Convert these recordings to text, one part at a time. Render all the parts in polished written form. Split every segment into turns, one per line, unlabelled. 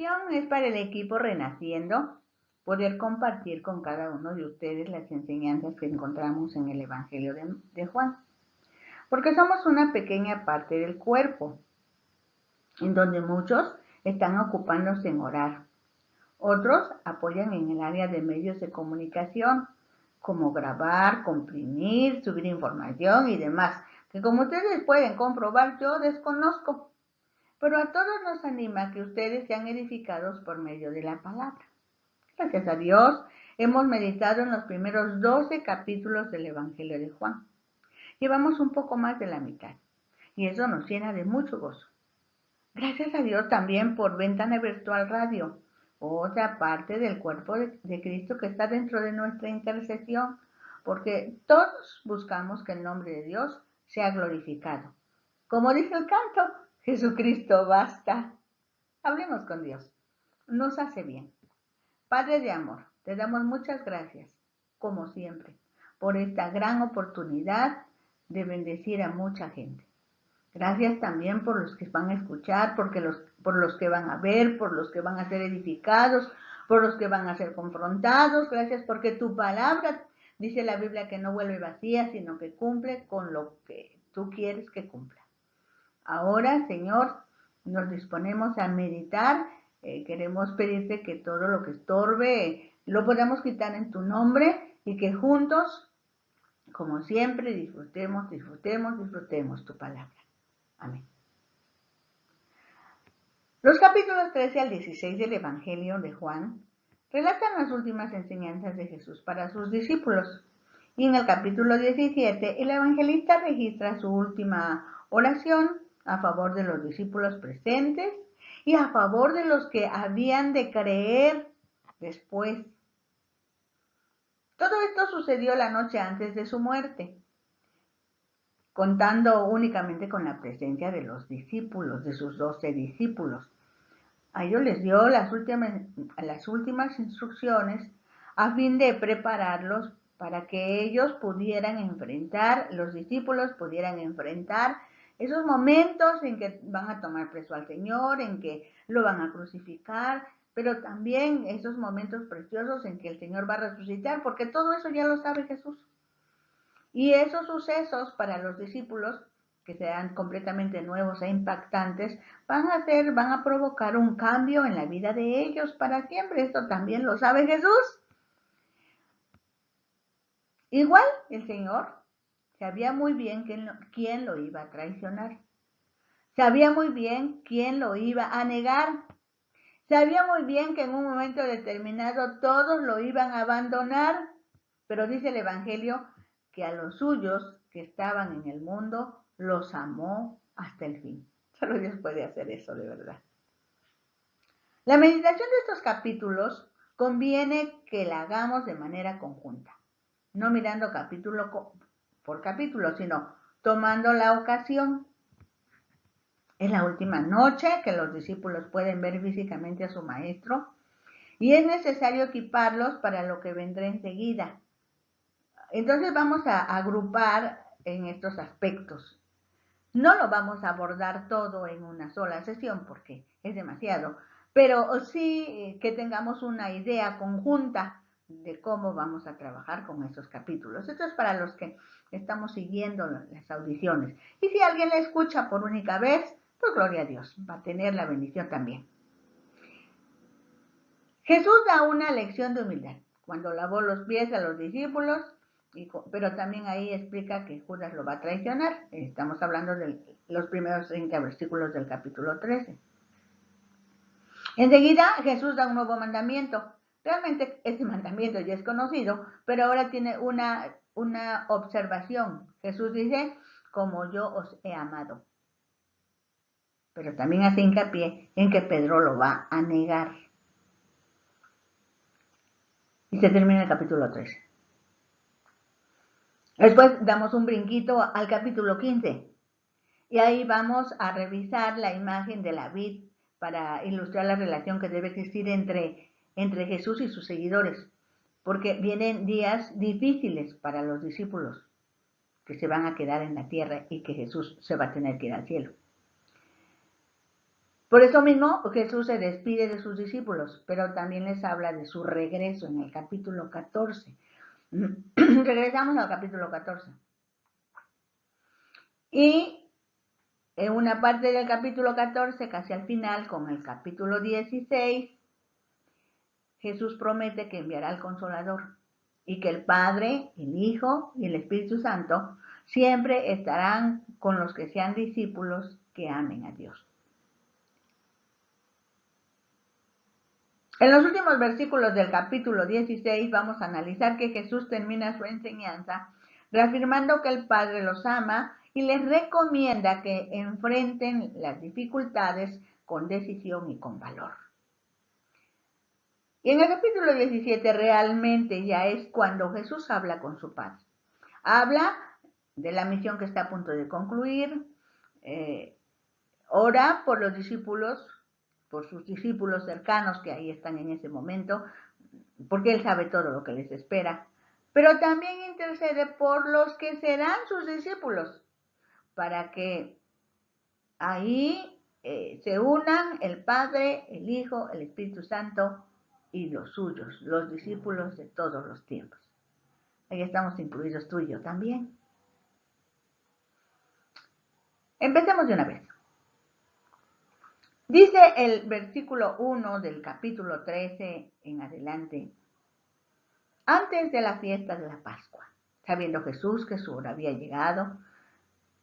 misión es para el equipo Renaciendo poder compartir con cada uno de ustedes las enseñanzas que encontramos en el Evangelio de Juan. Porque somos una pequeña parte del cuerpo, en donde muchos están ocupándose en orar. Otros apoyan en el área de medios de comunicación, como grabar, comprimir, subir información y demás, que como ustedes pueden comprobar, yo desconozco. Pero a todos nos anima que ustedes sean edificados por medio de la palabra. Gracias a Dios, hemos meditado en los primeros 12 capítulos del Evangelio de Juan. Llevamos un poco más de la mitad y eso nos llena de mucho gozo. Gracias a Dios también por Ventana Virtual Radio, otra parte del cuerpo de Cristo que está dentro de nuestra intercesión, porque todos buscamos que el nombre de Dios sea glorificado. Como dice el canto, Jesucristo basta. Hablemos con Dios. Nos hace bien. Padre de amor, te damos muchas gracias, como siempre, por esta gran oportunidad de bendecir a mucha gente. Gracias también por los que van a escuchar, por los que van a ver, por los que van a ser edificados, por los que van a ser confrontados. Gracias porque tu palabra, dice la Biblia, que no vuelve vacía, sino que cumple con lo que tú quieres que cumpla. Ahora, Señor, nos disponemos a meditar. Queremos pedirte que todo lo que estorbe lo podamos quitar en tu nombre y que juntos, como siempre, disfrutemos tu palabra. Amén. Los capítulos 13 al 16 del Evangelio de Juan relatan las últimas enseñanzas de Jesús para sus discípulos. Y en el capítulo 17, el evangelista registra su última oración a favor de los discípulos presentes y a favor de los que habían de creer después. Todo esto sucedió la noche antes de su muerte, contando únicamente con la presencia de los discípulos, de sus 12 discípulos. A ellos les dio las últimas instrucciones a fin de prepararlos para que ellos pudieran enfrentar, los discípulos pudieran enfrentar esos momentos en que van a tomar preso al Señor, en que lo van a crucificar, pero también esos momentos preciosos en que el Señor va a resucitar, porque todo eso ya lo sabe Jesús. Y esos sucesos para los discípulos, que sean completamente nuevos e impactantes, van a provocar un cambio en la vida de ellos para siempre. Esto también lo sabe Jesús. Igual el Señor sabía muy bien quién lo iba a traicionar. Sabía muy bien quién lo iba a negar. Sabía muy bien que en un momento determinado todos lo iban a abandonar. Pero dice el Evangelio que a los suyos que estaban en el mundo los amó hasta el fin. Solo Dios puede hacer eso de verdad. La meditación de estos capítulos conviene que la hagamos de manera conjunta, no mirando capítulo por capítulo, sino tomando la ocasión. Es la última noche que los discípulos pueden ver físicamente a su maestro y es necesario equiparlos para lo que vendrá enseguida. Entonces vamos a agrupar en estos aspectos. No lo vamos a abordar todo en una sola sesión porque es demasiado, pero sí que tengamos una idea conjunta de cómo vamos a trabajar con esos capítulos. Esto es para los que estamos siguiendo las audiciones. Y si alguien la escucha por única vez, pues gloria a Dios, va a tener la bendición también. Jesús da una lección de humildad cuando lavó los pies a los discípulos, pero también ahí explica que Judas lo va a traicionar. Estamos hablando de los primeros 30 versículos del capítulo 13. Enseguida Jesús da un nuevo mandamiento. Realmente este mandamiento ya es conocido, pero ahora tiene una observación. Jesús dice, como yo os he amado. Pero también hace hincapié en que Pedro lo va a negar. Y se termina el capítulo 13. Después damos un brinquito al capítulo 15. Y ahí vamos a revisar la imagen de la vid para ilustrar la relación que debe existir entre Jesús y sus seguidores. Porque vienen días difíciles para los discípulos que se van a quedar en la tierra y que Jesús se va a tener que ir al cielo. Por eso mismo Jesús se despide de sus discípulos, pero también les habla de su regreso en el capítulo 14. Regresamos al capítulo 14. Y en una parte del capítulo 14, casi al final, con el capítulo 16, Jesús promete que enviará al Consolador y que el Padre, el Hijo y el Espíritu Santo siempre estarán con los que sean discípulos que amen a Dios. En los últimos versículos del capítulo 16 vamos a analizar que Jesús termina su enseñanza reafirmando que el Padre los ama y les recomienda que enfrenten las dificultades con decisión y con valor. Y en el capítulo 17 realmente ya es cuando Jesús habla con su Padre. Habla de la misión que está a punto de concluir, ora por los discípulos, por sus discípulos cercanos que ahí están en ese momento, porque Él sabe todo lo que les espera, pero también intercede por los que serán sus discípulos, para que ahí se unan el Padre, el Hijo, el Espíritu Santo y los suyos, los discípulos de todos los tiempos. Ahí estamos incluidos tú y yo también. Empecemos de una vez. Dice el versículo 1 del capítulo 13 en adelante: antes de la fiesta de la Pascua, sabiendo Jesús que su hora había llegado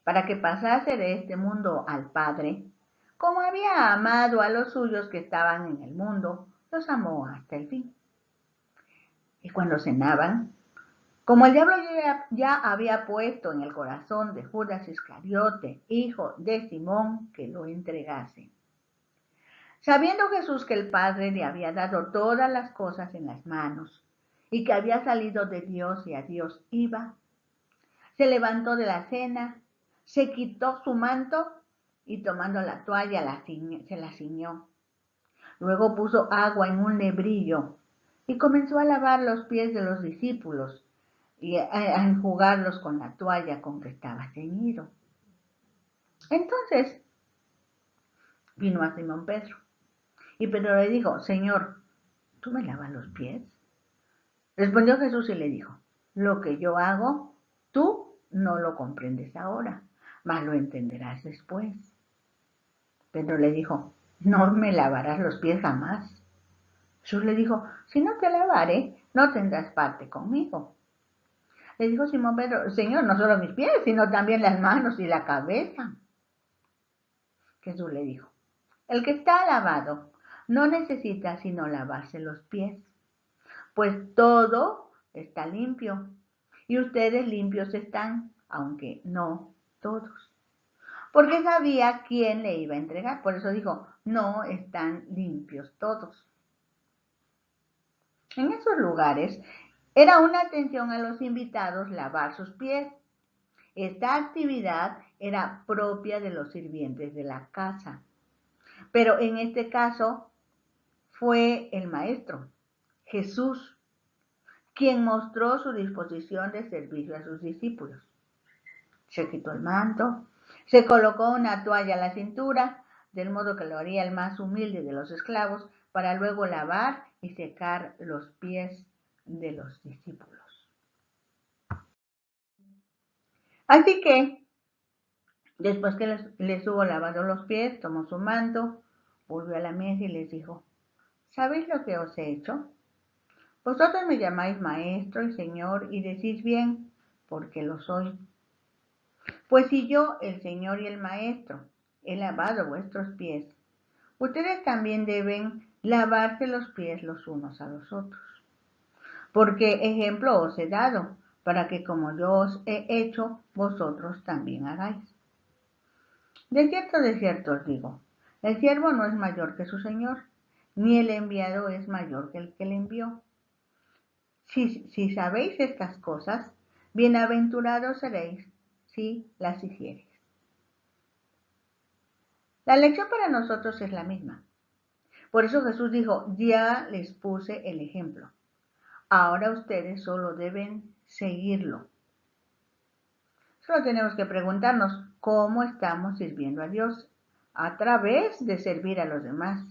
para que pasase de este mundo al Padre, como había amado a los suyos que estaban en el mundo, los amó hasta el fin. Y cuando cenaban, como el diablo ya había puesto en el corazón de Judas Iscariote, hijo de Simón, que lo entregase, sabiendo Jesús que el Padre le había dado todas las cosas en las manos y que había salido de Dios y a Dios iba, se levantó de la cena, se quitó su manto y tomando la toalla se la ciñó. Luego puso agua en un lebrillo y comenzó a lavar los pies de los discípulos y a enjugarlos con la toalla con que estaba ceñido. Entonces vino a Simón Pedro y Pedro le dijo: Señor, ¿tú me lavas los pies? Respondió Jesús y le dijo: lo que yo hago, tú no lo comprendes ahora, mas lo entenderás después. Pedro le dijo: no me lavarás los pies jamás. Jesús le dijo: si no te lavare, no tendrás parte conmigo. Le dijo Simón Pedro: Señor, no solo mis pies, sino también las manos y la cabeza. Jesús le dijo: el que está lavado no necesita sino lavarse los pies, pues todo está limpio, y ustedes limpios están, aunque no todos. Porque sabía quién le iba a entregar, por eso dijo: no están limpios todos. En esos lugares era una atención a los invitados lavar sus pies. Esta actividad era propia de los sirvientes de la casa, pero en este caso fue el Maestro, Jesús, quien mostró su disposición de servicio a sus discípulos. Se quitó el manto, se colocó una toalla a la cintura, del modo que lo haría el más humilde de los esclavos, para luego lavar y secar los pies de los discípulos. Así que, después que les hubo lavado los pies, tomó su manto, volvió a la mesa y les dijo: ¿sabéis lo que os he hecho? Vosotros me llamáis Maestro y Señor y decís bien, porque lo soy. Pues si yo, el Señor y el Maestro, he lavado vuestros pies, ustedes también deben lavarse los pies los unos a los otros. Porque ejemplo os he dado, para que como yo os he hecho, vosotros también hagáis. De cierto os digo, el siervo no es mayor que su Señor, ni el enviado es mayor que el que le envió. Si sabéis estas cosas, bienaventurados seréis si las hiciereis. La lección para nosotros es la misma. Por eso Jesús dijo: ya les puse el ejemplo. Ahora ustedes solo deben seguirlo. Solo tenemos que preguntarnos cómo estamos sirviendo a Dios a través de servir a los demás.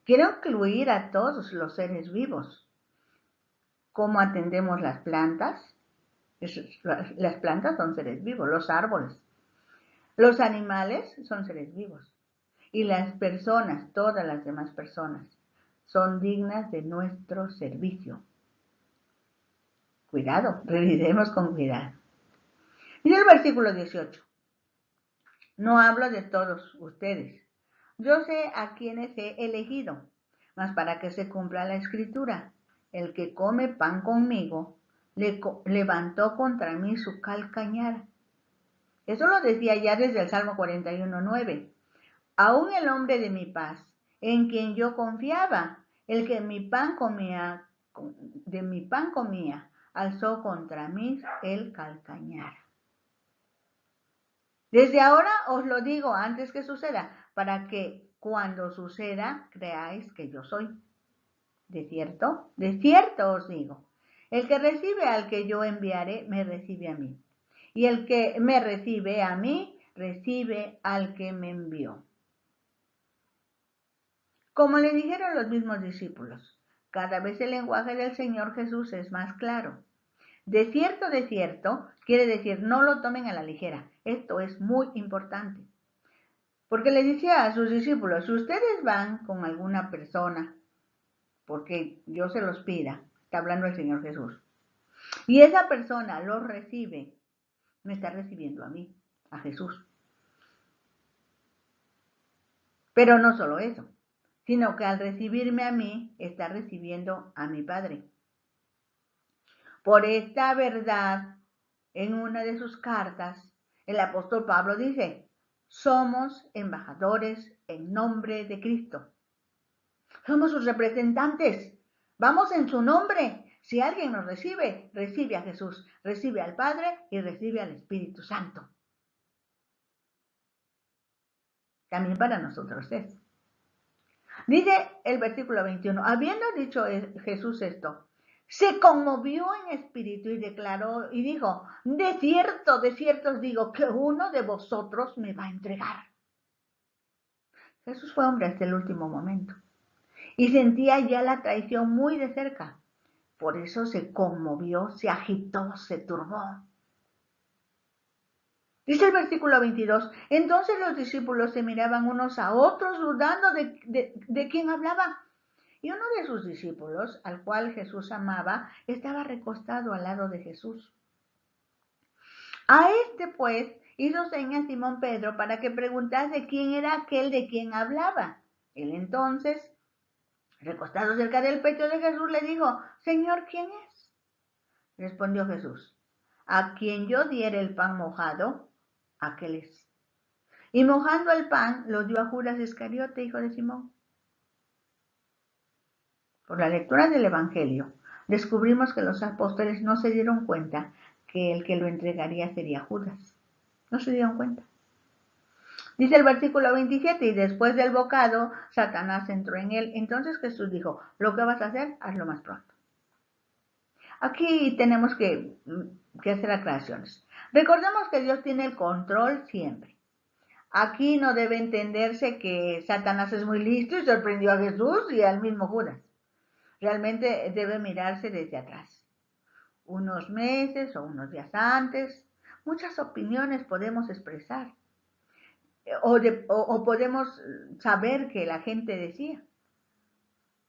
Quiero incluir a todos los seres vivos. ¿Cómo atendemos las plantas? Las plantas son seres vivos, los árboles. Los animales son seres vivos. Y las personas, todas las demás personas, son dignas de nuestro servicio. Cuidado, revisemos con cuidado. Dice el versículo 18. No hablo de todos ustedes. Yo sé a quienes he elegido, mas para que se cumpla la escritura, el que come pan conmigo, levantó contra mí su calcañar. Eso lo decía ya desde el Salmo 41:9. Aún el hombre de mi paz, en quien yo confiaba, el que de mi pan comía, alzó contra mí el calcañar. Desde ahora os lo digo antes que suceda, para que cuando suceda creáis que yo soy. De cierto os digo, el que recibe al que yo enviaré, me recibe a mí. Y el que me recibe a mí, recibe al que me envió. Como le dijeron los mismos discípulos, cada vez el lenguaje del Señor Jesús es más claro. De cierto, quiere decir no lo tomen a la ligera. Esto es muy importante. Porque le decía a sus discípulos, si ustedes van con alguna persona, porque yo se los pida, está hablando el Señor Jesús, y esa persona los recibe, me está recibiendo a mí, a Jesús. Pero no solo eso, sino que al recibirme a mí, está recibiendo a mi Padre. Por esta verdad, en una de sus cartas, el apóstol Pablo dice, somos embajadores en nombre de Cristo. Somos sus representantes. Vamos en su nombre. Si alguien nos recibe, recibe a Jesús, recibe al Padre y recibe al Espíritu Santo. También para nosotros es. Dice el versículo 21, habiendo dicho Jesús esto, se conmovió en espíritu y declaró y dijo, de cierto os digo que uno de vosotros me va a entregar. Jesús fue hombre hasta el último momento y sentía ya la traición muy de cerca. Por eso se conmovió, se agitó, se turbó. Dice el versículo 22, entonces los discípulos se miraban unos a otros dudando de quién hablaba. Y uno de sus discípulos, al cual Jesús amaba, estaba recostado al lado de Jesús. A este, pues, hizo señas Simón Pedro para que preguntase quién era aquel de quien hablaba. Él entonces, recostado cerca del pecho de Jesús, le dijo, Señor, ¿quién es? Respondió Jesús, a quien yo diere el pan mojado, aquel es. Y mojando el pan, lo dio a Judas Iscariote, hijo de Simón. Por la lectura del Evangelio, descubrimos que los apóstoles no se dieron cuenta que el que lo entregaría sería Judas. No se dieron cuenta. Dice el versículo 27, y después del bocado, Satanás entró en él. Entonces Jesús dijo, lo que vas a hacer, hazlo más pronto. Aquí tenemos que hacer aclaraciones. Recordemos que Dios tiene el control siempre. Aquí no debe entenderse que Satanás es muy listo y sorprendió a Jesús y al mismo Judas. Realmente debe mirarse desde atrás. Unos meses o unos días antes, muchas opiniones podemos expresar. O podemos saber que la gente decía.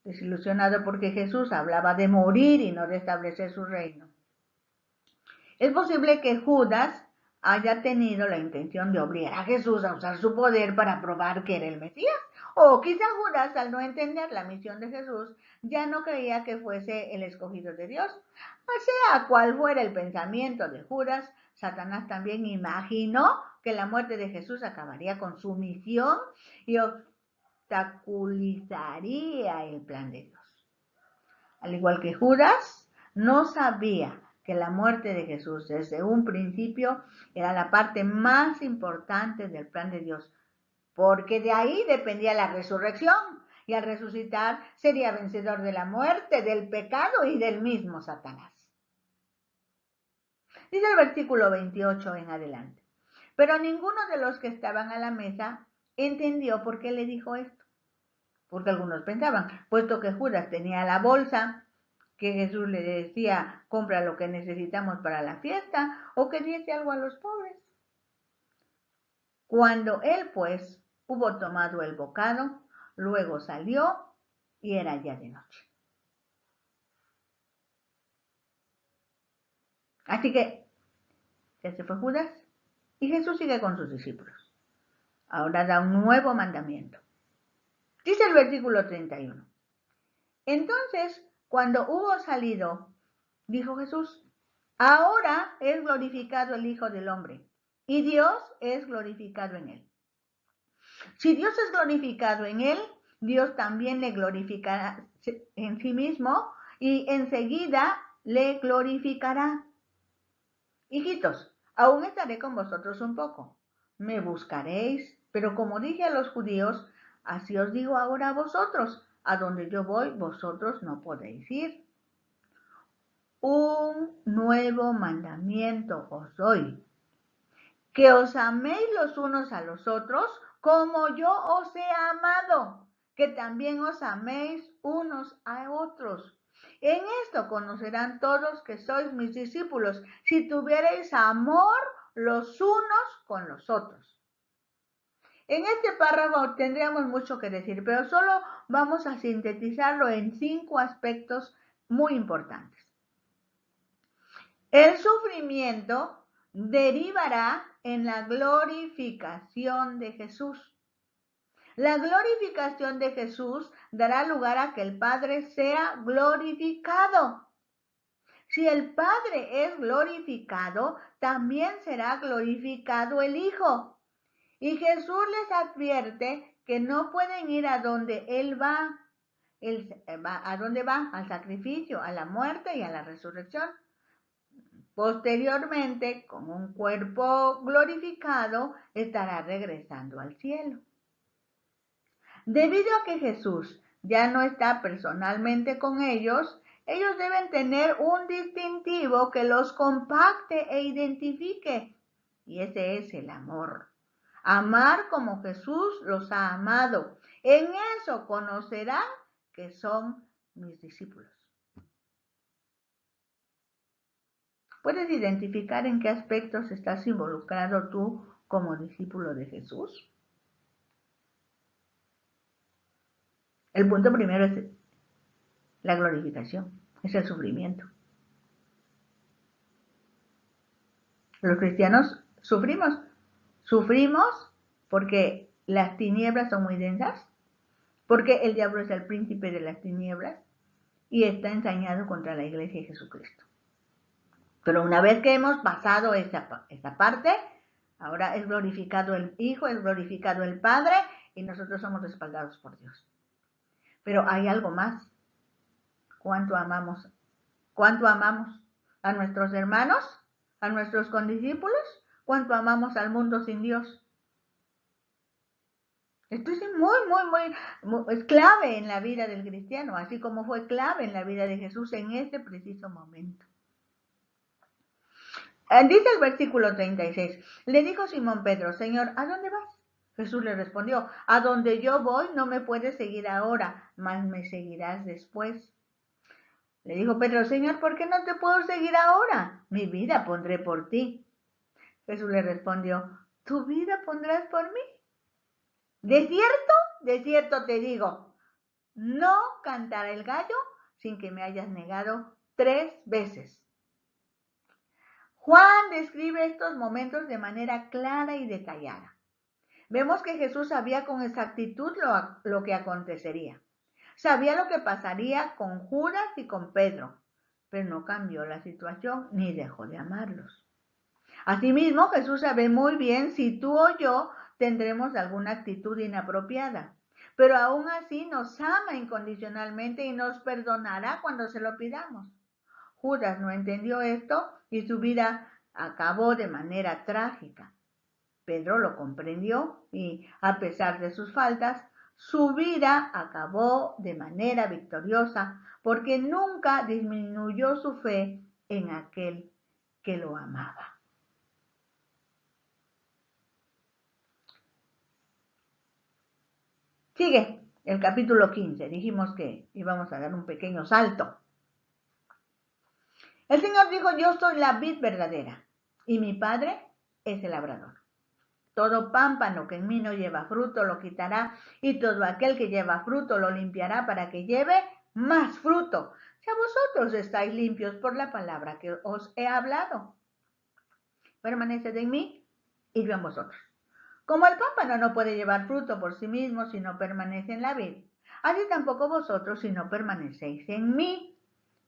Desilusionado porque Jesús hablaba de morir y no de establecer su reino. Es posible que Judas haya tenido la intención de obligar a Jesús a usar su poder para probar que era el Mesías. O quizá Judas, al no entender la misión de Jesús, ya no creía que fuese el escogido de Dios. Sea cual fuera el pensamiento de Judas, Satanás también imaginó que la muerte de Jesús acabaría con su misión y obstaculizaría el plan de Dios. Al igual que Judas, no sabía que la muerte de Jesús desde un principio era la parte más importante del plan de Dios, porque de ahí dependía la resurrección, y al resucitar sería vencedor de la muerte, del pecado y del mismo Satanás. Dice el versículo 28 en adelante, pero ninguno de los que estaban a la mesa entendió por qué le dijo esto. Porque algunos pensaban, puesto que Judas tenía la bolsa, que Jesús le decía, compra lo que necesitamos para la fiesta, o que diese algo a los pobres. Cuando él, pues, hubo tomado el bocado, luego salió y era ya de noche. Así que ya se fue Judas y Jesús sigue con sus discípulos. Ahora da un nuevo mandamiento. Dice el versículo 31. Entonces, cuando hubo salido, dijo Jesús, ahora es glorificado el Hijo del Hombre y Dios es glorificado en él. Si Dios es glorificado en él, Dios también le glorificará en sí mismo y enseguida le glorificará. Hijitos, aún estaré con vosotros un poco. Me buscaréis, pero como dije a los judíos, así os digo ahora a vosotros, a donde yo voy, vosotros no podéis ir. Un nuevo mandamiento os doy, que os améis los unos a los otros, como yo os he amado, que también os améis unos a otros. En esto conocerán todos que sois mis discípulos, si tuviereis amor los unos con los otros. En este párrafo tendríamos mucho que decir, pero solo vamos a sintetizarlo en 5 aspectos muy importantes. El sufrimiento derivará en la glorificación de Jesús. La glorificación de Jesús dará lugar a que el Padre sea glorificado. Si el Padre es glorificado, también será glorificado el Hijo. Y Jesús les advierte que no pueden ir a donde Él va. ¿A dónde va? Al sacrificio, a la muerte y a la resurrección. Posteriormente, con un cuerpo glorificado, estará regresando al cielo. Debido a que Jesús ya no está personalmente con ellos deben tener un distintivo que los compacte e identifique. Y ese es el amor. Amar como Jesús los ha amado. En eso conocerán que son mis discípulos. ¿Puedes identificar en qué aspectos estás involucrado tú como discípulo de Jesús? El punto primero es la glorificación, es el sufrimiento. Los cristianos sufrimos porque las tinieblas son muy densas, porque el diablo es el príncipe de las tinieblas y está ensañado contra la iglesia de Jesucristo. Pero una vez que hemos pasado esa parte, ahora es glorificado el Hijo, es glorificado el Padre y nosotros somos respaldados por Dios. Pero hay algo más. ¿Cuánto amamos a nuestros hermanos, a nuestros condiscípulos? ¿Cuánto amamos al mundo sin Dios? Esto es es clave en la vida del cristiano, así como fue clave en la vida de Jesús en este preciso momento. Dice el versículo 36, le dijo Simón Pedro, Señor, ¿a dónde vas? Jesús le respondió, a donde yo voy no me puedes seguir ahora, mas me seguirás después. Le dijo Pedro, Señor, ¿por qué no te puedo seguir ahora? Mi vida pondré por ti. Jesús le respondió, ¿tu vida pondrás por mí? De cierto te digo, no cantará el gallo sin que me hayas negado 3 veces. Juan describe estos momentos de manera clara y detallada. Vemos que Jesús sabía con exactitud lo que acontecería. Sabía lo que pasaría con Judas y con Pedro, pero no cambió la situación ni dejó de amarlos. Asimismo, Jesús sabe muy bien si tú o yo tendremos alguna actitud inapropiada, pero aún así nos ama incondicionalmente y nos perdonará cuando se lo pidamos. Judas no entendió esto y su vida acabó de manera trágica. Pedro lo comprendió y, a pesar de sus faltas, su vida acabó de manera victoriosa porque nunca disminuyó su fe en aquel que lo amaba. Sigue el capítulo 15. Dijimos que íbamos a dar un pequeño salto. El Señor dijo, yo soy la vid verdadera y mi Padre es el labrador. Todo pámpano que en mí no lleva fruto lo quitará, y todo aquel que lleva fruto lo limpiará para que lleve más fruto. Si a vosotros estáis limpios por la palabra que os he hablado, permaneced en mí y yo en vosotros. Como el pámpano no puede llevar fruto por sí mismo si no permanece en la vid, así tampoco vosotros si no permanecéis en mí.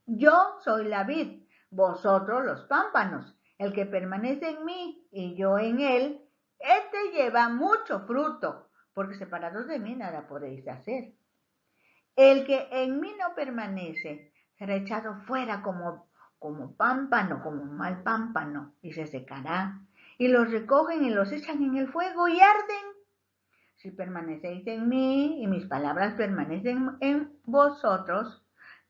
Yo soy la vid, vosotros los pámpanos. El que permanece en mí y yo en él, este lleva mucho fruto, porque separados de mí nada podéis hacer. El que en mí no permanece será echado fuera como pámpano, como un mal pámpano, y se secará. Y los recogen y los echan en el fuego y arden. Si permanecéis en mí y mis palabras permanecen en vosotros,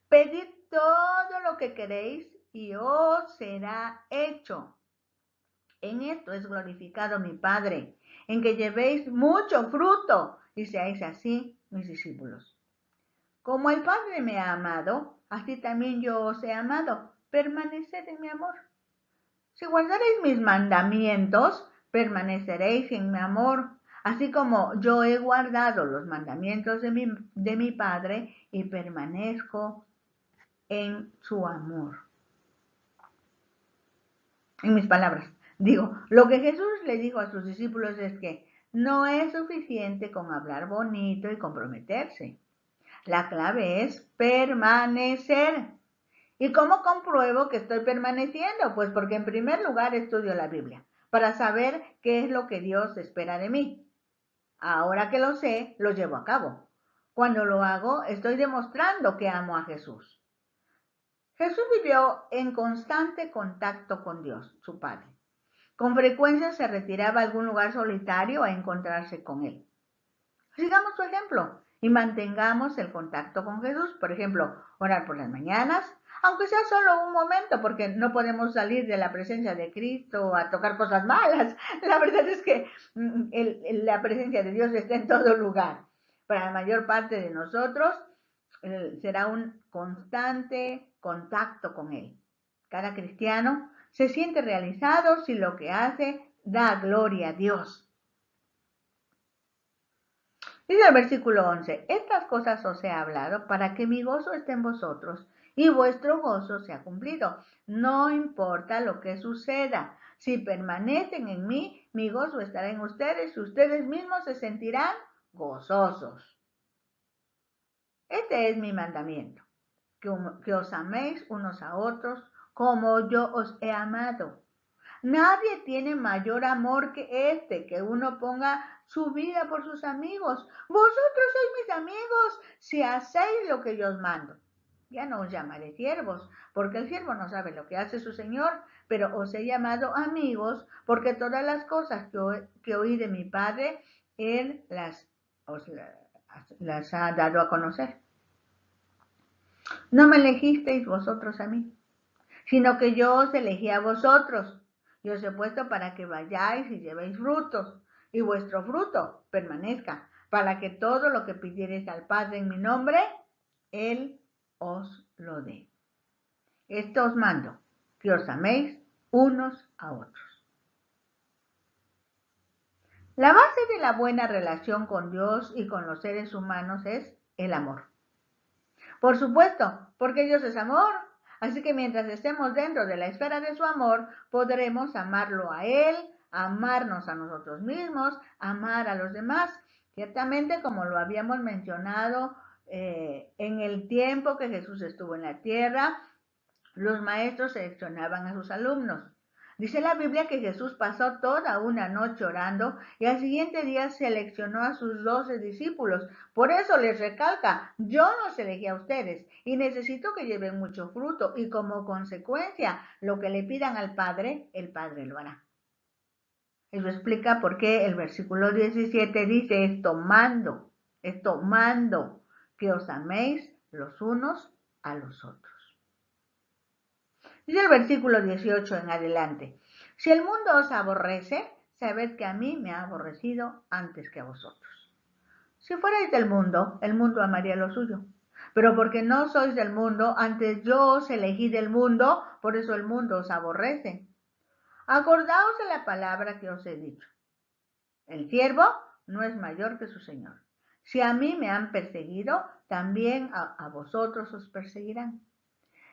pedid todo lo que queréis y os será hecho. En esto es glorificado mi Padre, en que llevéis mucho fruto y seáis así mis discípulos. Como el Padre me ha amado, así también yo os he amado. Permaneced en mi amor. Si guardaréis mis mandamientos, permaneceréis en mi amor, así como yo he guardado los mandamientos de mi Padre y permanezco en su amor. En mis palabras, digo, lo que Jesús le dijo a sus discípulos es que no es suficiente con hablar bonito y comprometerse. La clave es permanecer. ¿Y cómo compruebo que estoy permaneciendo? Pues porque en primer lugar estudio la Biblia, para saber qué es lo que Dios espera de mí. Ahora que lo sé, lo llevo a cabo. Cuando lo hago, estoy demostrando que amo a Jesús. Jesús vivió en constante contacto con Dios, su Padre. Con frecuencia se retiraba a algún lugar solitario a encontrarse con Él. Sigamos su ejemplo y mantengamos el contacto con Jesús. Por ejemplo, orar por las mañanas, aunque sea solo un momento, porque no podemos salir de la presencia de Cristo a tocar cosas malas. La verdad es que la presencia de Dios está en todo lugar. Para la mayor parte de nosotros será un constante contacto con Él. Cada cristiano se siente realizado si lo que hace da gloria a Dios. Dice el versículo 11, estas cosas os he hablado para que mi gozo esté en vosotros y vuestro gozo sea cumplido. No importa lo que suceda, si permanecen en mí, mi gozo estará en ustedes y ustedes mismos se sentirán gozosos. Este es mi mandamiento, que os améis unos a otros como yo os he amado. Nadie tiene mayor amor que este, que uno ponga su vida por sus amigos. Vosotros sois mis amigos si hacéis lo que yo os mando. Ya no os llamaré siervos, porque el siervo no sabe lo que hace su señor, pero os he llamado amigos, porque todas las cosas que oí de mi Padre, Él os las ha dado a conocer. No me elegisteis vosotros a mí, sino que yo os elegí a vosotros, y os he puesto para que vayáis y llevéis frutos, y vuestro fruto permanezca, para que todo lo que pidiereis al Padre en mi nombre, Él os lo dé. Esto os mando, que os améis unos a otros. La base de la buena relación con Dios y con los seres humanos es el amor. Por supuesto, porque Dios es amor. Así que mientras estemos dentro de la esfera de su amor, podremos amarlo a Él, amarnos a nosotros mismos, amar a los demás. Ciertamente, como lo habíamos mencionado en el tiempo que Jesús estuvo en la tierra, los maestros seleccionaban a sus alumnos. Dice la Biblia que Jesús pasó toda una noche orando y al siguiente día seleccionó a sus 12 discípulos. Por eso les recalca, yo los elegí a ustedes y necesito que lleven mucho fruto y como consecuencia lo que le pidan al Padre, el Padre lo hará. Eso explica por qué el versículo 17 dice, es tomando que os améis los unos a los otros. Dice el versículo 18 en adelante, si el mundo os aborrece, sabed que a mí me ha aborrecido antes que a vosotros. Si fuerais del mundo, el mundo amaría lo suyo. Pero porque no sois del mundo, antes yo os elegí del mundo, por eso el mundo os aborrece. Acordaos de la palabra que os he dicho. El siervo no es mayor que su señor. Si a mí me han perseguido, también a vosotros os perseguirán.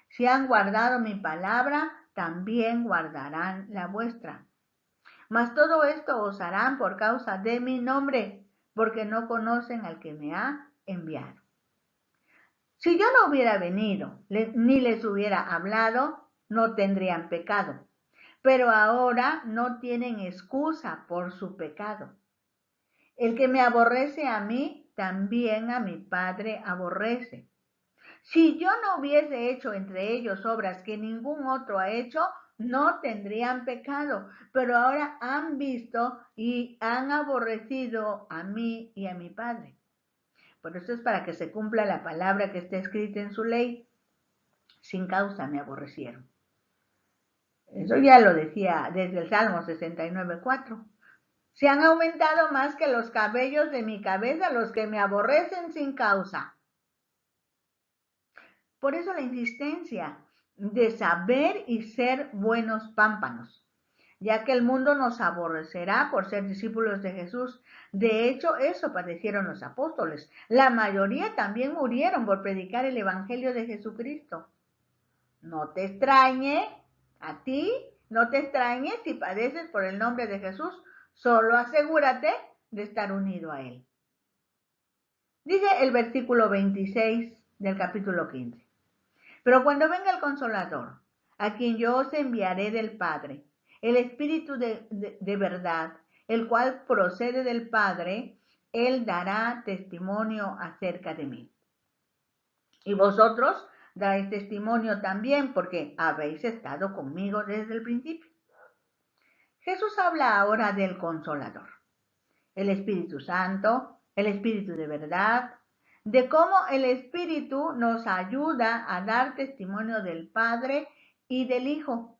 Si han guardado mi palabra, también guardarán la vuestra. Mas todo esto os harán por causa de mi nombre, porque no conocen al que me ha enviado. Si yo no hubiera venido, ni les hubiera hablado, no tendrían pecado. Pero ahora no tienen excusa por su pecado. El que me aborrece a mí, también a mi Padre aborrece. Si yo no hubiese hecho entre ellos obras que ningún otro ha hecho, no tendrían pecado, pero ahora han visto y han aborrecido a mí y a mi Padre. Por eso es para que se cumpla la palabra que está escrita en su ley. Sin causa me aborrecieron. Eso ya lo decía desde el Salmo 69:4. Se han aumentado más que los cabellos de mi cabeza los que me aborrecen sin causa. Por eso la insistencia de saber y ser buenos pámpanos, ya que el mundo nos aborrecerá por ser discípulos de Jesús. De hecho, eso padecieron los apóstoles. La mayoría también murieron por predicar el Evangelio de Jesucristo. No te extrañe, a ti, no te extrañes si padeces por el nombre de Jesús, solo asegúrate de estar unido a Él. Dice el versículo 26 del capítulo 15. Pero cuando venga el Consolador, a quien yo os enviaré del Padre, el Espíritu de verdad, el cual procede del Padre, Él dará testimonio acerca de mí. Y vosotros daréis testimonio también, porque habéis estado conmigo desde el principio. Jesús habla ahora del Consolador, el Espíritu Santo, el Espíritu de verdad, de cómo el Espíritu nos ayuda a dar testimonio del Padre y del Hijo.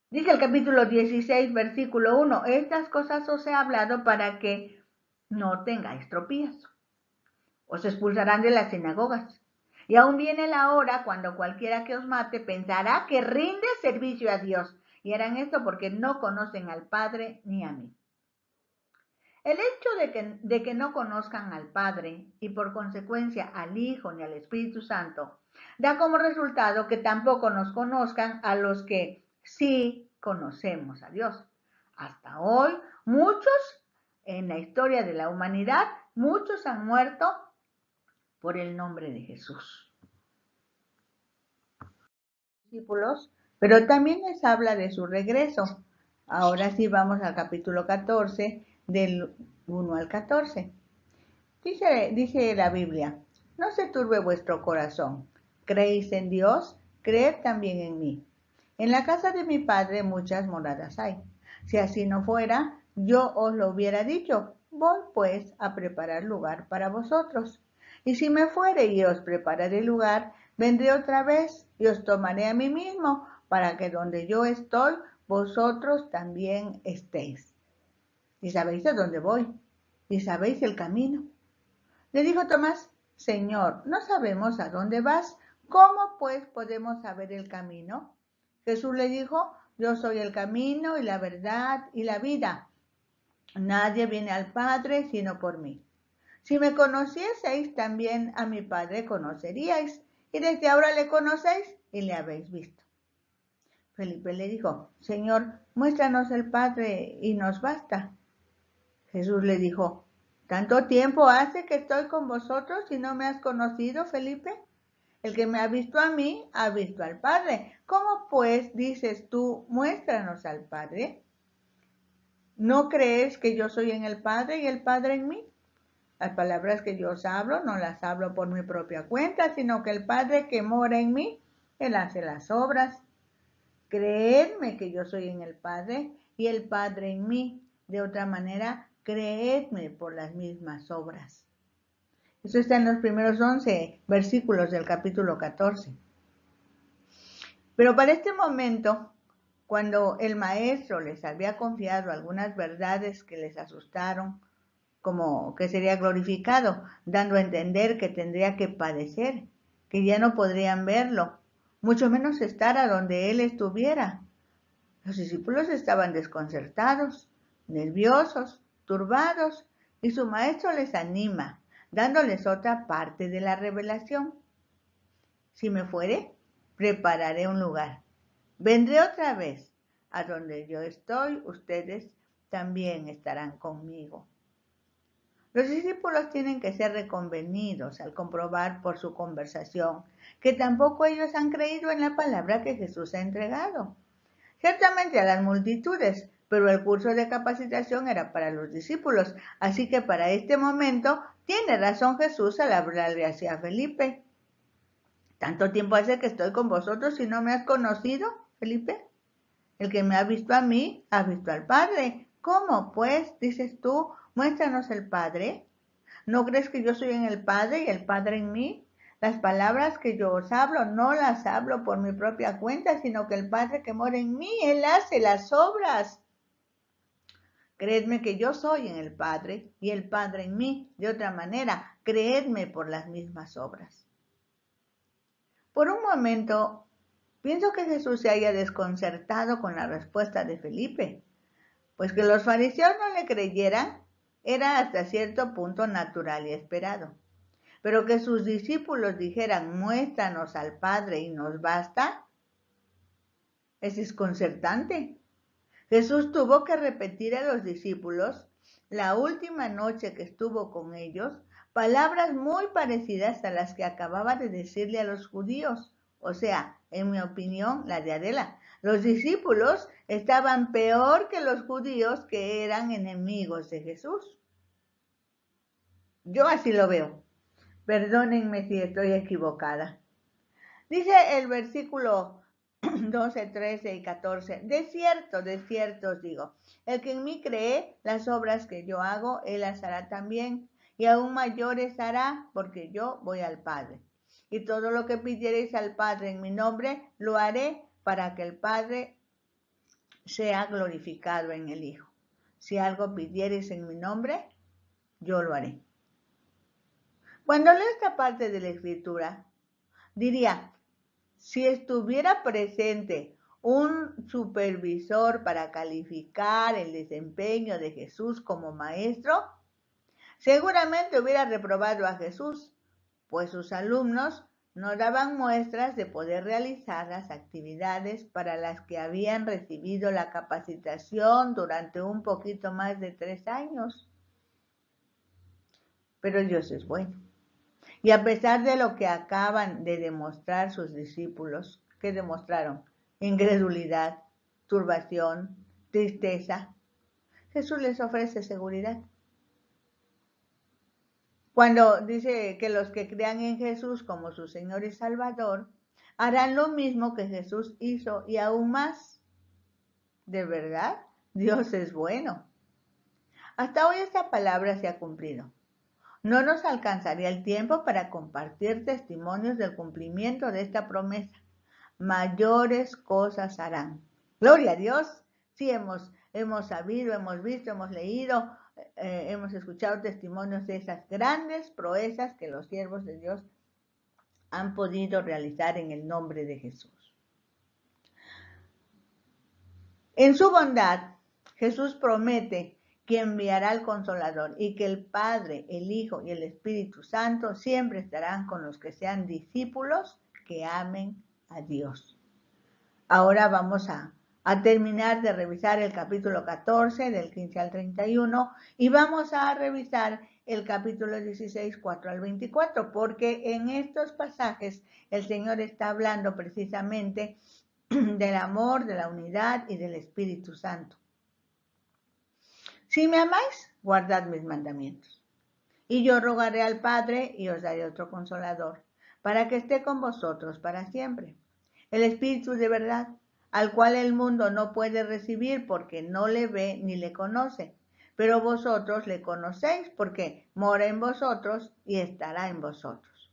Dice el capítulo 16, versículo 1, estas cosas os he hablado para que no tengáis tropiezo. Os expulsarán de las sinagogas. Y aún viene la hora cuando cualquiera que os mate pensará que rinde servicio a Dios. Y harán esto porque no conocen al Padre ni a mí. El hecho de que no conozcan al Padre y por consecuencia al Hijo ni al Espíritu Santo da como resultado que tampoco nos conozcan a los que sí conocemos a Dios. Hasta hoy, muchos en la historia de la humanidad, muchos han muerto por el nombre de Jesús. Discípulos, pero también les habla de su regreso. Ahora sí vamos al capítulo 14, del 1 al 14. Dice la Biblia, no se turbe vuestro corazón. ¿Creéis en Dios? Creed también en mí. En la casa de mi Padre muchas moradas hay. Si así no fuera, yo os lo hubiera dicho. Voy pues a preparar lugar para vosotros. Y si me fuere y os prepararé lugar, vendré otra vez y os tomaré a mí mismo, para que donde yo estoy, vosotros también estéis. Y sabéis a dónde voy, y sabéis el camino. Le dijo Tomás, Señor, no sabemos a dónde vas, ¿cómo pues podemos saber el camino? Jesús le dijo, yo soy el camino y la verdad y la vida. Nadie viene al Padre sino por mí. Si me conocieseis, también a mi Padre conoceríais, y desde ahora le conocéis y le habéis visto. Felipe le dijo, Señor, muéstranos el Padre y nos basta. Jesús le dijo, ¿tanto tiempo hace que estoy con vosotros y no me has conocido, Felipe? El que me ha visto a mí, ha visto al Padre. ¿Cómo pues dices tú, muéstranos al Padre? ¿No crees que yo soy en el Padre y el Padre en mí? Las palabras que yo os hablo, no las hablo por mi propia cuenta, sino que el Padre que mora en mí, Él hace las obras. Creedme que yo soy en el Padre y el Padre en mí. De otra manera, creedme por las mismas obras. Eso está en los primeros 11 versículos del capítulo 14. Pero para este momento, cuando el maestro les había confiado algunas verdades que les asustaron, como que sería glorificado, dando a entender que tendría que padecer, que ya no podrían verlo, mucho menos estar a donde él estuviera. Los discípulos estaban desconcertados, nerviosos, turbados, y su maestro les anima, dándoles otra parte de la revelación. Si me fuere, prepararé un lugar. Vendré otra vez. A donde yo estoy, ustedes también estarán conmigo. Los discípulos tienen que ser reconvenidos al comprobar por su conversación que tampoco ellos han creído en la palabra que Jesús ha entregado. Ciertamente a las multitudes, pero el curso de capacitación era para los discípulos, así que para este momento tiene razón Jesús al hablarle hacia Felipe. ¿Tanto tiempo hace que estoy con vosotros y no me has conocido, Felipe? El que me ha visto a mí, ha visto al Padre. ¿Cómo, pues, dices tú, muéstranos el Padre? ¿No crees que yo soy en el Padre y el Padre en mí? Las palabras que yo os hablo no las hablo por mi propia cuenta, sino que el Padre que mora en mí, Él hace las obras. Creedme que yo soy en el Padre y el Padre en mí. De otra manera, creedme por las mismas obras. Por un momento, pienso que Jesús se haya desconcertado con la respuesta de Felipe, pues que los fariseos no le creyeran era hasta cierto punto natural y esperado. Pero que sus discípulos dijeran, muéstranos al Padre y nos basta, es desconcertante. Jesús tuvo que repetir a los discípulos, la última noche que estuvo con ellos, palabras muy parecidas a las que acababa de decirle a los judíos. O sea, en mi opinión, la de Adela. Los discípulos estaban peor que los judíos que eran enemigos de Jesús. Yo así lo veo. Perdónenme si estoy equivocada. Dice el versículo 12, 13 y 14. De cierto os digo, el que en mí cree, las obras que yo hago, él las hará también, y aún mayores hará, porque yo voy al Padre. Y todo lo que pidiereis al Padre en mi nombre, lo haré para que el Padre sea glorificado en el Hijo. Si algo pidiereis en mi nombre, yo lo haré. Cuando leo esta parte de la Escritura, diría, si estuviera presente un supervisor para calificar el desempeño de Jesús como maestro, seguramente hubiera reprobado a Jesús, pues sus alumnos no daban muestras de poder realizar las actividades para las que habían recibido la capacitación durante un poquito más de 3 años. Pero Dios es bueno. Y a pesar de lo que acaban de demostrar sus discípulos, ¿qué demostraron? Incredulidad, turbación, tristeza. Jesús les ofrece seguridad. Cuando dice que los que crean en Jesús como su Señor y Salvador, harán lo mismo que Jesús hizo y aún más. ¿De verdad? Dios es bueno. Hasta hoy esta palabra se ha cumplido. No nos alcanzaría el tiempo para compartir testimonios del cumplimiento de esta promesa. Mayores cosas harán. Gloria a Dios. Sí, hemos sabido, hemos visto, hemos leído, hemos escuchado testimonios de esas grandes proezas que los siervos de Dios han podido realizar en el nombre de Jesús. En su bondad, Jesús promete que enviará al Consolador y que el Padre, el Hijo y el Espíritu Santo siempre estarán con los que sean discípulos que amen a Dios. Ahora vamos a terminar de revisar el capítulo 14 del 15 al 31 y vamos a revisar el capítulo 16, 4 al 24, porque en estos pasajes el Señor está hablando precisamente del amor, de la unidad y del Espíritu Santo. Si me amáis, guardad mis mandamientos. Y yo rogaré al Padre y os daré otro consolador, para que esté con vosotros para siempre. El Espíritu de verdad, al cual el mundo no puede recibir porque no le ve ni le conoce. Pero vosotros le conocéis porque mora en vosotros y estará en vosotros.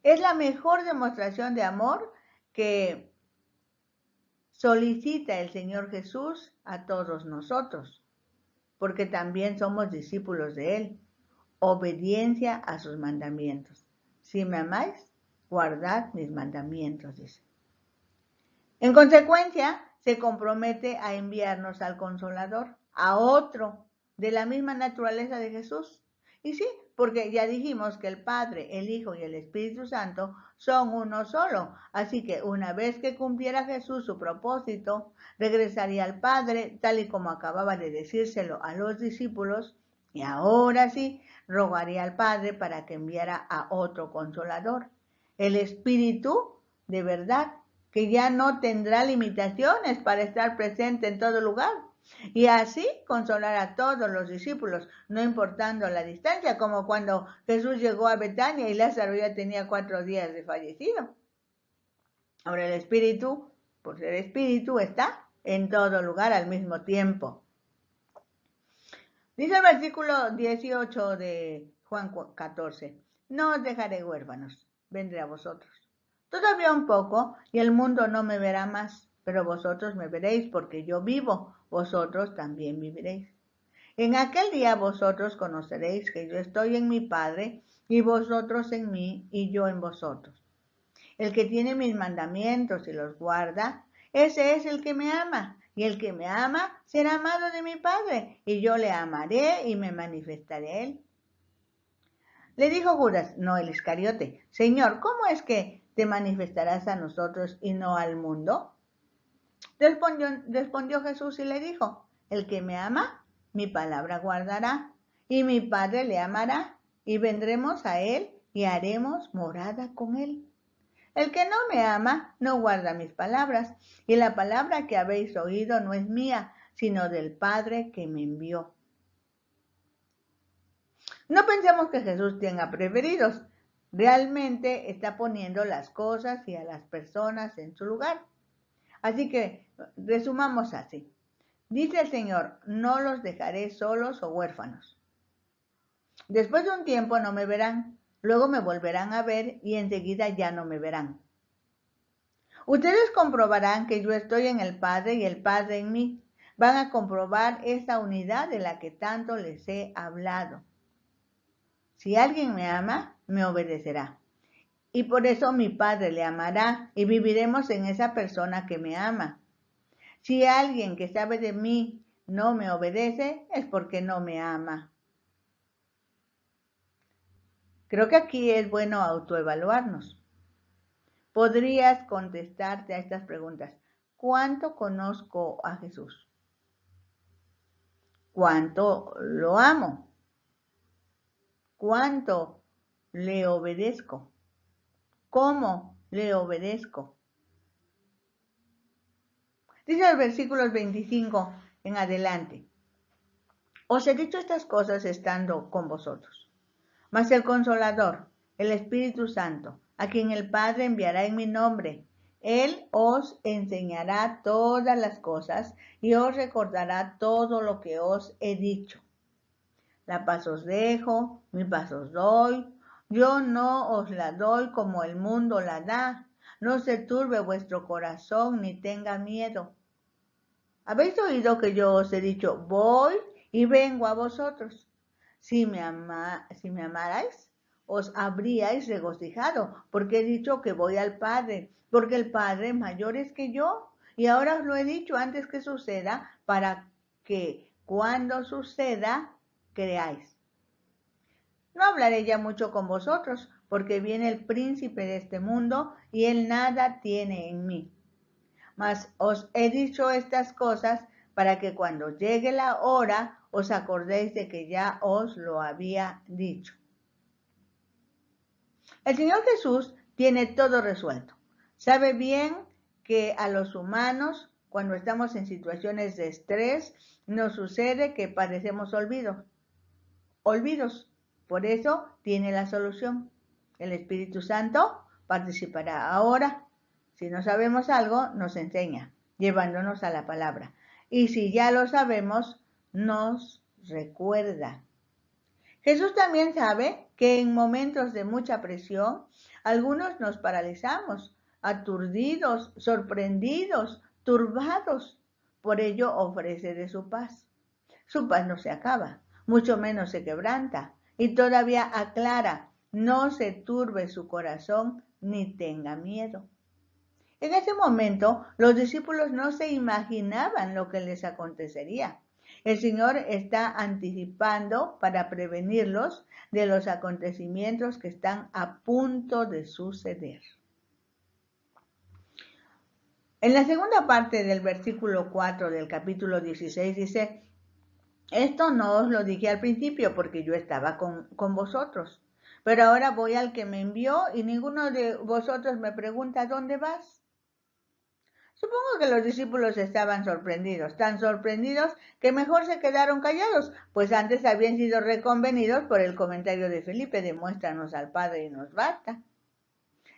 Es la mejor demostración de amor que solicita el Señor Jesús a todos nosotros. porque también somos discípulos de Él. Obediencia a sus mandamientos. Si me amáis, guardad mis mandamientos, dice. En consecuencia, se compromete a enviarnos al Consolador, a otro de la misma naturaleza de Jesús. Y sí, porque ya dijimos que el Padre, el Hijo y el Espíritu Santo son uno solo. Así que una vez que cumpliera Jesús su propósito, regresaría al Padre, tal y como acababa de decírselo a los discípulos, y ahora sí, rogaría al Padre para que enviara a otro Consolador, el Espíritu de verdad, que ya no tendrá limitaciones para estar presente en todo lugar. Y así consolar a todos los discípulos, no importando la distancia, como cuando Jesús llegó a Betania y Lázaro ya tenía 4 días de fallecido. Ahora el Espíritu, por ser Espíritu, está en todo lugar al mismo tiempo. Dice el versículo 18 de Juan 14, no os dejaré huérfanos, vendré a vosotros. Todavía un poco y el mundo no me verá más, pero vosotros me veréis porque yo vivo, vosotros también viviréis. En aquel día vosotros conoceréis que yo estoy en mi Padre y vosotros en mí y yo en vosotros. El que tiene mis mandamientos y los guarda, ese es el que me ama. Y el que me ama será amado de mi Padre, y yo le amaré y me manifestaré a él. Le dijo Judas, no el Iscariote, Señor, ¿cómo es que te manifestarás a nosotros y no al mundo? Respondió Jesús y le dijo, el que me ama, mi palabra guardará, y mi Padre le amará, y vendremos a él y haremos morada con él. El que no me ama no guarda mis palabras, y la palabra que habéis oído no es mía, sino del Padre que me envió. No pensemos que Jesús tenga preferidos. Realmente está poniendo las cosas y a las personas en su lugar. Así que resumamos así. Dice el Señor, no los dejaré solos o huérfanos. Después de un tiempo no me verán, luego me volverán a ver y enseguida ya no me verán. Ustedes comprobarán que yo estoy en el Padre y el Padre en mí. Van a comprobar esa unidad de la que tanto les he hablado. Si alguien me ama, me obedecerá. Y por eso mi Padre le amará y viviremos en esa persona que me ama. Si alguien que sabe de mí no me obedece, es porque no me ama. Creo que aquí es bueno autoevaluarnos. Podrías contestarte a estas preguntas. ¿Cuánto conozco a Jesús? ¿Cuánto lo amo? ¿Cuánto le obedezco? ¿Cómo le obedezco? Dice el versículo 25 en adelante. Os he dicho estas cosas estando con vosotros. Mas el Consolador, el Espíritu Santo, a quien el Padre enviará en mi nombre, Él os enseñará todas las cosas y os recordará todo lo que os he dicho. La paz os dejo, mi paz os doy. Yo no os la doy como el mundo la da. No se turbe vuestro corazón ni tenga miedo. Habéis oído que yo os he dicho, voy y vengo a vosotros. Si me amarais, os habríais regocijado, porque he dicho que voy al Padre, porque el Padre mayor es que yo. Y ahora os lo he dicho antes que suceda, para que cuando suceda, creáis. No hablaré ya mucho con vosotros, porque viene el príncipe de este mundo, y él nada tiene en mí. Mas os he dicho estas cosas para que cuando llegue la hora os acordéis de que ya os lo había dicho. El Señor Jesús tiene todo resuelto. Sabe bien que a los humanos, cuando estamos en situaciones de estrés, nos sucede que padecemos olvidos. Por eso tiene la solución. El Espíritu Santo participará ahora. Si no sabemos algo, nos enseña, llevándonos a la palabra. Y si ya lo sabemos, nos recuerda. Jesús también sabe que en momentos de mucha presión, algunos nos paralizamos, aturdidos, sorprendidos, turbados. Por ello ofrece de su paz. su paz no se acaba, mucho menos se quebranta. Y todavía aclara, no se turbe su corazón ni tenga miedo. En ese momento, los discípulos no se imaginaban lo que les acontecería. El Señor está anticipando para prevenirlos de los acontecimientos que están a punto de suceder. En la segunda parte del versículo 4 del capítulo 16 dice, esto no os lo dije al principio porque yo estaba con vosotros, pero ahora voy al que me envió y ninguno de vosotros me pregunta ¿dónde vas? Supongo que los discípulos estaban sorprendidos, tan sorprendidos que mejor se quedaron callados, pues antes habían sido reconvenidos por el comentario de Felipe, demuéstranos al Padre y nos basta.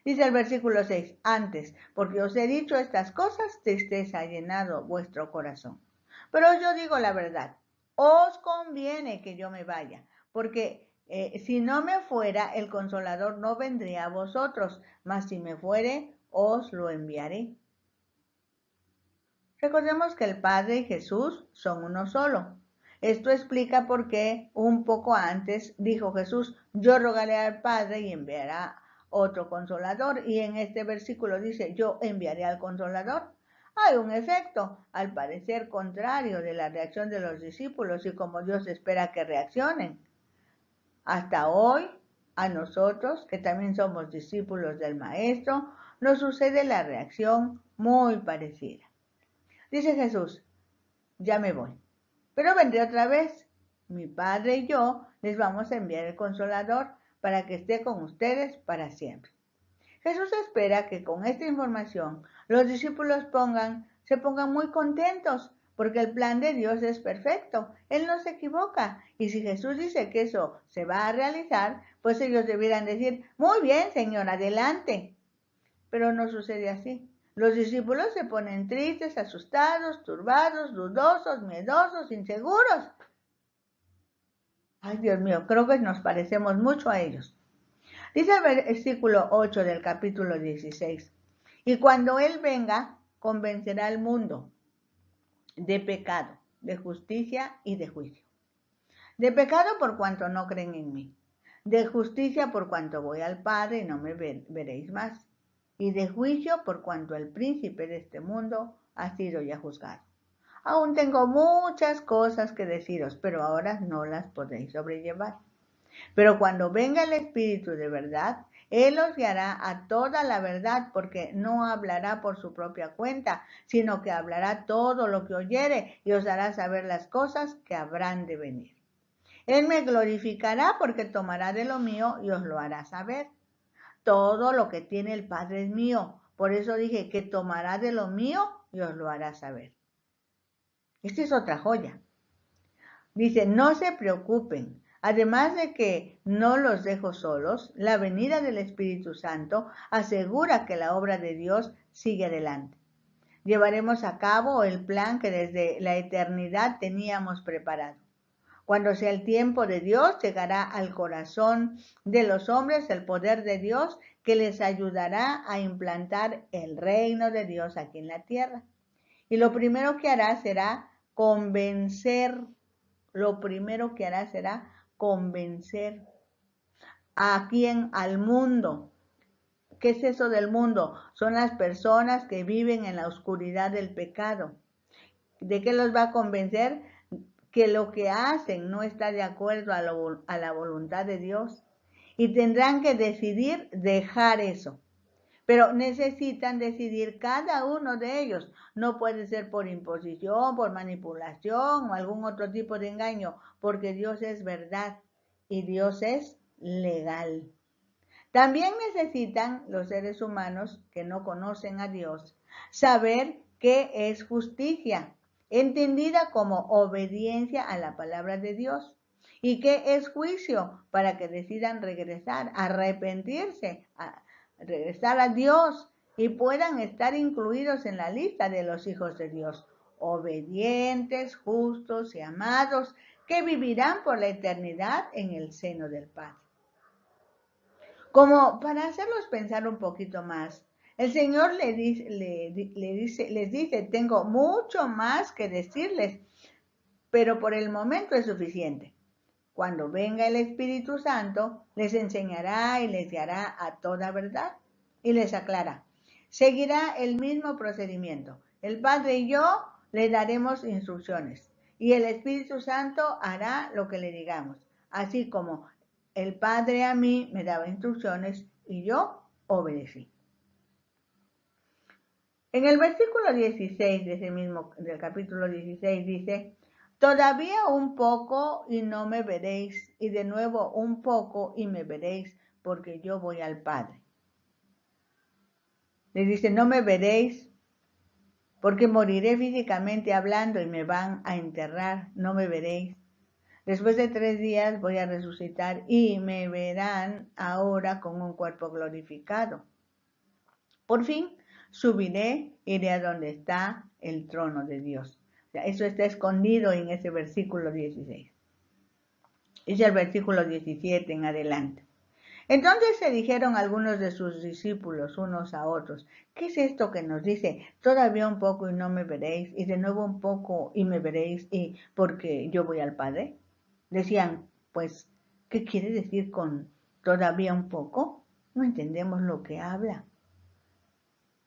Dice el versículo 6, antes, porque os he dicho estas cosas, tristeza ha llenado vuestro corazón. Pero yo digo la verdad, os conviene que yo me vaya, porque si no me fuera, el Consolador no vendría a vosotros, mas si me fuere, os lo enviaré. Recordemos que el Padre y Jesús son uno solo. Esto explica por qué un poco antes dijo Jesús, yo rogaré al Padre y enviará otro consolador. Y en este versículo dice, yo enviaré al consolador. Hay un efecto, al parecer contrario de la reacción de los discípulos y como Dios espera que reaccionen. Hasta hoy, a nosotros, que también somos discípulos del Maestro, nos sucede la reacción muy parecida. Dice Jesús, ya me voy, pero vendré otra vez. Mi Padre y yo les vamos a enviar el Consolador para que esté con ustedes para siempre. Jesús espera que con esta información los discípulos se pongan muy contentos, porque el plan de Dios es perfecto. Él no se equivoca. Y si Jesús dice que eso se va a realizar, pues ellos debieran decir, muy bien, Señor, adelante. Pero no sucede así. Los discípulos se ponen tristes, asustados, turbados, dudosos, miedosos, inseguros. Ay, Dios mío, creo que nos parecemos mucho a ellos. Dice el versículo 8 del capítulo 16, y cuando Él venga, convencerá al mundo de pecado, de justicia y de juicio. De pecado por cuanto no creen en mí. De justicia por cuanto voy al Padre y no me veréis más. Y de juicio por cuanto el príncipe de este mundo ha sido ya juzgado. Aún tengo muchas cosas que deciros, pero ahora no las podéis sobrellevar. Pero cuando venga el Espíritu de verdad, Él os guiará a toda la verdad, porque no hablará por su propia cuenta, sino que hablará todo lo que oyere y os hará saber las cosas que habrán de venir. Él me glorificará porque tomará de lo mío y os lo hará saber. Todo lo que tiene el Padre es mío. Por eso dije que tomará de lo mío y os lo hará saber. Esta es otra joya. Dice, no se preocupen. Además de que no los dejo solos, la venida del Espíritu Santo asegura que la obra de Dios sigue adelante. Llevaremos a cabo el plan que desde la eternidad teníamos preparado. Cuando sea el tiempo de Dios, llegará al corazón de los hombres el poder de Dios que les ayudará a implantar el reino de Dios aquí en la tierra. Y lo primero que hará será convencer. Lo primero que hará será convencer. ¿A quién? Al mundo. ¿Qué es eso del mundo? Son las personas que viven en la oscuridad del pecado. ¿De qué los va a convencer? Que lo que hacen no está de acuerdo a la voluntad de Dios y tendrán que decidir dejar eso. Pero necesitan decidir cada uno de ellos. No puede ser por imposición, por manipulación o algún otro tipo de engaño, porque Dios es verdad y Dios es legal. También necesitan los seres humanos que no conocen a Dios saber qué es justicia, entendida como obediencia a la palabra de Dios, y qué es juicio, para que decidan regresar, arrepentirse, regresar a Dios y puedan estar incluidos en la lista de los hijos de Dios, obedientes, justos y amados, que vivirán por la eternidad en el seno del Padre. Como para hacerlos pensar un poquito más, el Señor les dice, tengo mucho más que decirles, pero por el momento es suficiente. Cuando venga el Espíritu Santo, les enseñará y les guiará a toda verdad y les aclara. Seguirá el mismo procedimiento. El Padre y yo le daremos instrucciones y el Espíritu Santo hará lo que le digamos, así como el Padre a mí me daba instrucciones y yo obedecí. En el versículo 16 de ese mismo, del capítulo 16 dice, todavía un poco y no me veréis, y de nuevo un poco y me veréis, porque yo voy al Padre. Le dice, no me veréis, porque moriré físicamente hablando y me van a enterrar, no me veréis. Después de 3 días voy a resucitar y me verán ahora con un cuerpo glorificado. Por fin subiré, iré a donde está el trono de Dios. O sea, eso está escondido en ese versículo 16. Es el versículo 17 en adelante. Entonces se dijeron algunos de sus discípulos unos a otros, ¿qué es esto que nos dice? Todavía un poco y no me veréis, y de nuevo un poco y me veréis, y porque yo voy al Padre. Decían, pues, ¿qué quiere decir con todavía un poco? No entendemos lo que habla.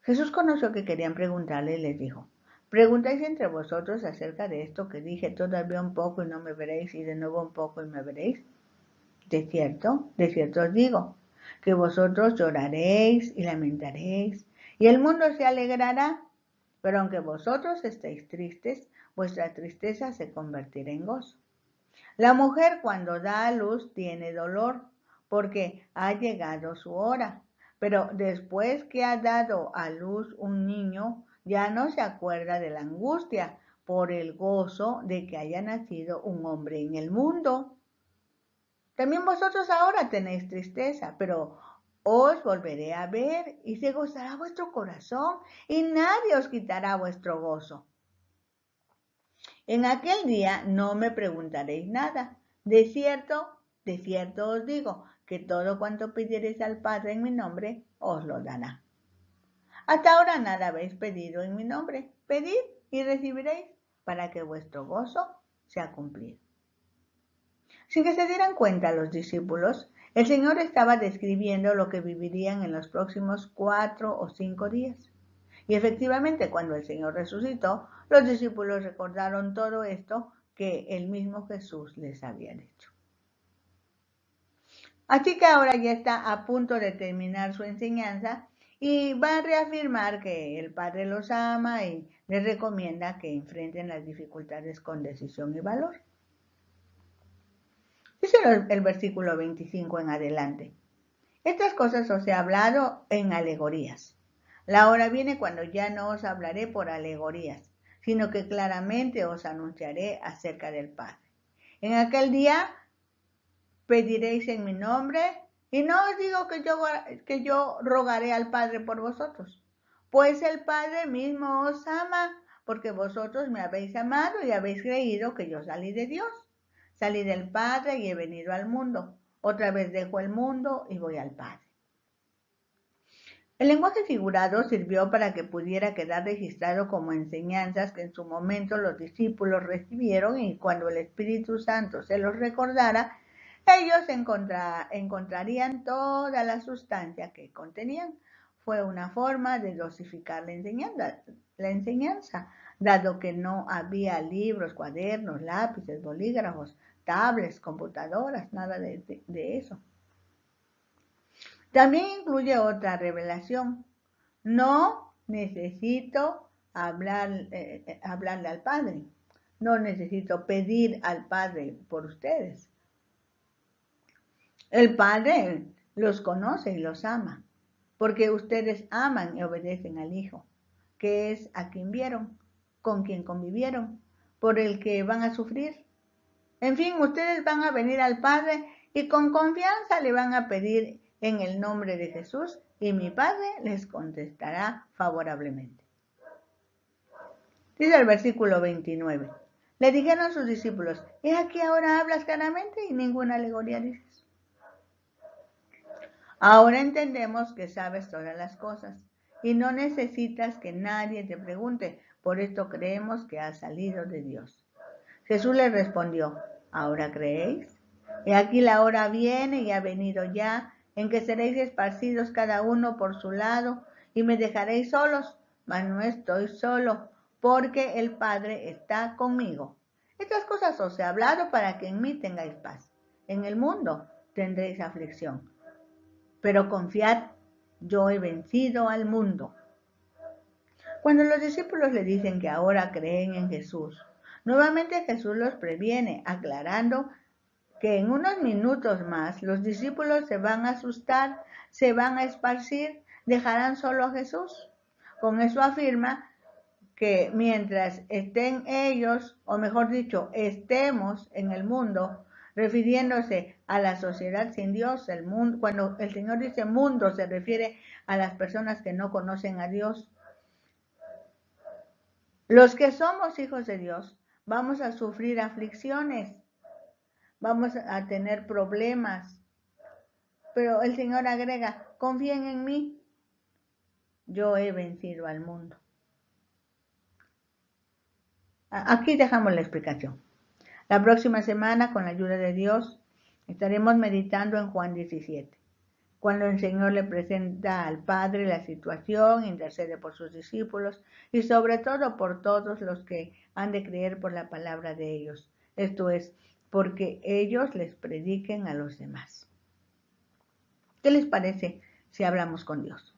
Jesús conoció que querían preguntarle y les dijo, ¿preguntáis entre vosotros acerca de esto que dije, todavía un poco y no me veréis, y de nuevo un poco y me veréis? De cierto os digo, que vosotros lloraréis y lamentaréis, y el mundo se alegrará, pero aunque vosotros estéis tristes, vuestra tristeza se convertirá en gozo. La mujer cuando da a luz tiene dolor, porque ha llegado su hora, pero después que ha dado a luz un niño, ya no se acuerda de la angustia por el gozo de que haya nacido un hombre en el mundo. También vosotros ahora tenéis tristeza, pero os volveré a ver y se gozará vuestro corazón y nadie os quitará vuestro gozo. En aquel día no me preguntaréis nada. De cierto os digo, que todo cuanto pidiereis al Padre en mi nombre, os lo dará. Hasta ahora nada habéis pedido en mi nombre. Pedid y recibiréis, para que vuestro gozo sea cumplido. Sin que se dieran cuenta los discípulos, el Señor estaba describiendo lo que vivirían en los próximos 4 o 5 días. Y efectivamente, cuando el Señor resucitó, los discípulos recordaron todo esto que el mismo Jesús les había dicho. Así que ahora ya está a punto de terminar su enseñanza y va a reafirmar que el Padre los ama y les recomienda que enfrenten las dificultades con decisión y valor. Dice el versículo 25 en adelante. Estas cosas os he hablado en alegorías. La hora viene cuando ya no os hablaré por alegorías, sino que claramente os anunciaré acerca del Padre. En aquel día pediréis en mi nombre, y no os digo que yo rogaré al Padre por vosotros, pues el Padre mismo os ama, porque vosotros me habéis amado y habéis creído que yo salí de Dios. Salí del Padre y he venido al mundo. Otra vez dejo el mundo y voy al Padre. El lenguaje figurado sirvió para que pudiera quedar registrado como enseñanzas que en su momento los discípulos recibieron y cuando el Espíritu Santo se los recordara, ellos encontrarían toda la sustancia que contenían. Fue una forma de dosificar la enseñanza, dado que no había libros, cuadernos, lápices, bolígrafos, tablets, computadoras, nada de eso. También incluye otra revelación. No necesito hablarle al Padre. No necesito pedir al Padre por ustedes. El Padre los conoce y los ama, porque ustedes aman y obedecen al Hijo, que es a quien vieron, con quien convivieron, por el que van a sufrir. En fin, ustedes van a venir al Padre y con confianza le van a pedir en el nombre de Jesús y mi Padre les contestará favorablemente. Dice el versículo 29. Le dijeron sus discípulos, ¿es aquí ahora hablas claramente y ninguna alegoría dices? Ahora entendemos que sabes todas las cosas y no necesitas que nadie te pregunte, por esto creemos que has salido de Dios. Jesús les respondió, ¿ahora creéis? He aquí la hora viene y ha venido ya, en que seréis esparcidos cada uno por su lado, y me dejaréis solos, mas no estoy solo, porque el Padre está conmigo. Estas cosas os he hablado para que en mí tengáis paz. En el mundo tendréis aflicción, pero confiad, yo he vencido al mundo. Cuando los discípulos le dicen que ahora creen en Jesús, nuevamente Jesús los previene, aclarando que en unos minutos más los discípulos se van a asustar, se van a esparcir, dejarán solo a Jesús. Con eso afirma que mientras estén ellos, o mejor dicho, estemos en el mundo, refiriéndose a la sociedad sin Dios, el mundo, cuando el Señor dice mundo, se refiere a las personas que no conocen a Dios. Los que somos hijos de Dios, vamos a sufrir aflicciones, vamos a tener problemas, pero el Señor agrega, confíen en mí, yo he vencido al mundo. Aquí dejamos la explicación. La próxima semana, con la ayuda de Dios, estaremos meditando en Juan 17, cuando el Señor le presenta al Padre la situación, intercede por sus discípulos y sobre todo por todos los que han de creer por la palabra de ellos. Esto es, porque ellos les prediquen a los demás. ¿Qué les parece si hablamos con Dios?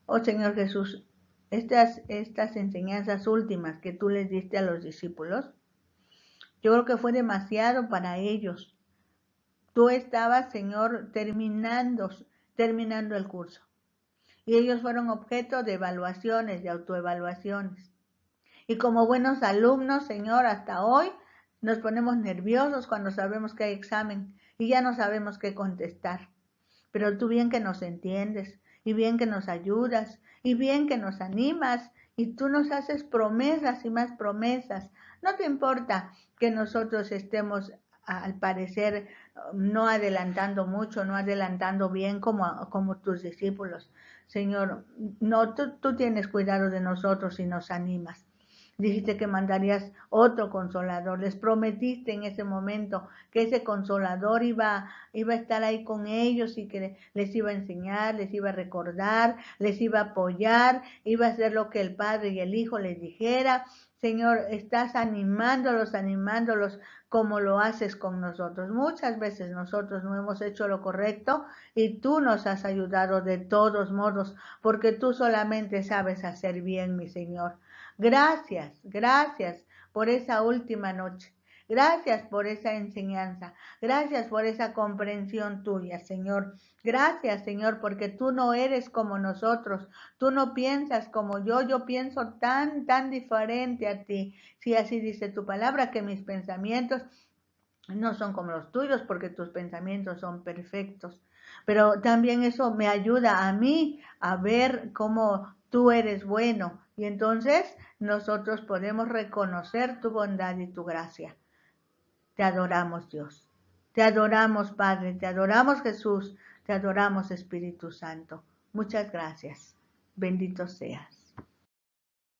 Oh Señor Jesús, estas enseñanzas últimas que tú les diste a los discípulos, yo creo que fue demasiado para ellos. Tú estabas, Señor, terminando el curso. Y ellos fueron objeto de evaluaciones, de autoevaluaciones. Y como buenos alumnos, Señor, hasta hoy nos ponemos nerviosos cuando sabemos que hay examen y ya no sabemos qué contestar. Pero tú bien que nos entiendes, y bien que nos ayudas, y bien que nos animas, y tú nos haces promesas y más promesas. No te importa que nosotros estemos, al parecer, no adelantando mucho, no adelantando bien como tus discípulos. Señor, no, tú tienes cuidado de nosotros y nos animas. Dijiste que mandarías otro consolador. Les prometiste en ese momento que ese consolador iba a estar ahí con ellos y que les iba a enseñar, les iba a recordar, les iba a apoyar, iba a hacer lo que el Padre y el Hijo les dijera. Señor, estás animándolos como lo haces con nosotros. Muchas veces nosotros no hemos hecho lo correcto y tú nos has ayudado de todos modos, porque tú solamente sabes hacer bien, mi Señor. Gracias por esa última noche. Gracias por esa enseñanza. Gracias por esa comprensión tuya, Señor. Gracias, Señor, porque tú no eres como nosotros. Tú no piensas como yo. Yo pienso tan diferente a ti. Si así dice tu palabra, que mis pensamientos no son como los tuyos, porque tus pensamientos son perfectos. Pero también eso me ayuda a mí a ver cómo tú eres bueno. Y entonces nosotros podemos reconocer tu bondad y tu gracia. Te adoramos, Dios. Te adoramos, Padre. Te adoramos, Jesús. Te adoramos, Espíritu Santo. Muchas gracias. Bendito seas.